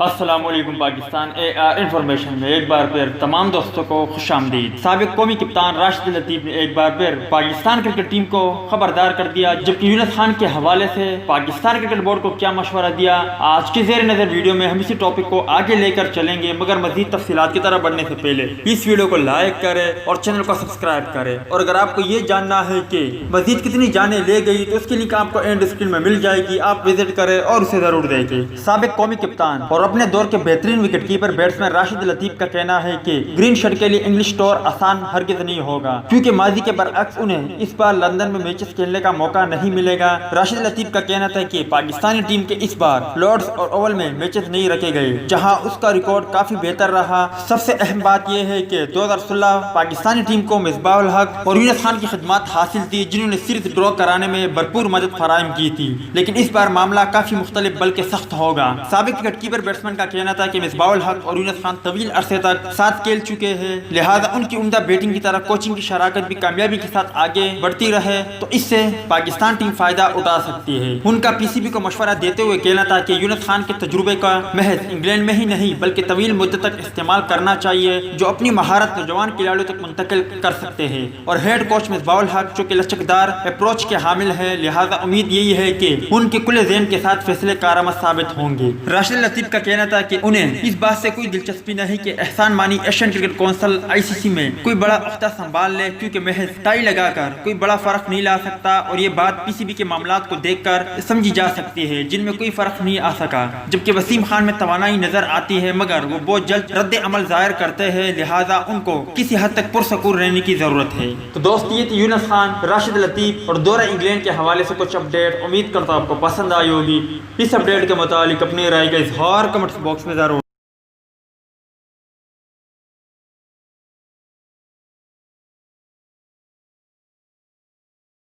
السلام علیکم پاکستان انفارمیشن میں ایک بار پھر تمام دوستوں کو خوش آمدید۔ سابق قومی کپتان راشد لطیف نے ایک بار پھر پاکستان کرکٹ ٹیم کو خبردار کر دیا، جبکہ یونس خان کے حوالے سے پاکستان کرکٹ بورڈ کو کیا مشورہ دیا، آج کی زیر نظر ویڈیو میں ہم اسی ٹاپک کو آگے لے کر چلیں گے، مگر مزید تفصیلات کی طرف بڑھنے سے پہلے اس ویڈیو کو لائک کریں اور چینل کو سبسکرائب کریں، اور اگر آپ کو یہ جاننا ہے کہ مزید کتنی جانیں لے گئی تو اس کے لنک آپ کو اینڈ اسکرین میں مل جائے گی، آپ وزٹ کریں اور اسے ضرور دیکھیں۔ سابق قومی کپتان اور اپنے دور کے بہترین وکٹ کیپر بیٹسمین راشد لطیف کا کہنا ہے کہ گرین شرٹ کے لیے انگلش ٹور آسان ہرگز نہیں ہوگا، کیونکہ ماضی کے برعکس انہیں اس بار لندن میں میچز کھیلنے کا موقع نہیں ملے گا۔ راشد لطیف کا کہنا تھا کہ پاکستانی ٹیم کے اس بار لارڈز اور اوول میں میچز نہیں رکھے گئے، جہاں اس کا ریکارڈ کافی بہتر رہا۔ سب سے اہم بات یہ ہے کہ 2016 پاکستانی ٹیم کو مصباح الحق اور یونس خان کی خدمات حاصل تھی، جنہوں نے صرف ڈرا کرانے میں بھرپور مدد فراہم کی تھی، لیکن اس بار معاملہ کافی مختلف بلکہ سخت ہوگا۔ سابق وکٹ کیپر بیٹسمین کا کہنا تھا کہ مصباح الحق اور یونس خان طویل عرصے تک ساتھ کھیل چکے ہیں، لہذا ان کی عمدہ بیٹنگ کی طرح کوچنگ کی شراکت بھی کامیابی کے ساتھ آگے بڑھتی رہے تو اس سے پاکستان ٹیم فائدہ اٹھا سکتی ہے۔ ان کا پی سی بی کو مشورہ دیتے ہوئے کہنا تھا کہ یونس خان کے تجربے کا محض انگلینڈ میں ہی نہیں بلکہ طویل مدت تک استعمال کرنا چاہیے، جو اپنی مہارت نوجوان کھلاڑیوں تک منتقل کر سکتے ہیں، اور ہیڈ کوچ مصباح الحق جو کہ لچکدار اپروچ کے حامل ہے، لہذا امید یہی ہے کہ ان کے کھلے ذہن کے ساتھ فیصلے کارآمد ثابت ہوں گے۔ راشد لطیف کا کہنا تھا کہ انہیں اس بات سے کوئی دلچسپی نہیں کہ Ehsan Mani Asian cricket council ICC میں کوئی بڑا عہدہ سنبھال لے، کیونکہ محض ٹائی لگا کر کوئی بڑا فرق نہیں لا سکتا، اور یہ بات PCB کے معاملات کو دیکھ کر سمجھی جا سکتی ہے جن میں کوئی فرق نہیں آ سکا۔ جبکہ وسیم خان میں توانائی نظر آتی ہے، مگر وہ بہت جلد رد عمل ظاہر کرتے ہیں، لہذا ان کو کسی حد تک پرسکون رہنے کی ضرورت ہے۔ تو دوست یہ تھی یونس خان، راشد لطیف اور دورہ انگلینڈ کے حوالے سے کچھ اپڈیٹ، امید کرتا ہوں آپ کو پسند آئی ہوگی۔ اس اپڈیٹ کے متعلق اپنی رائے کا اظہار کمنٹس باکس میں ضرور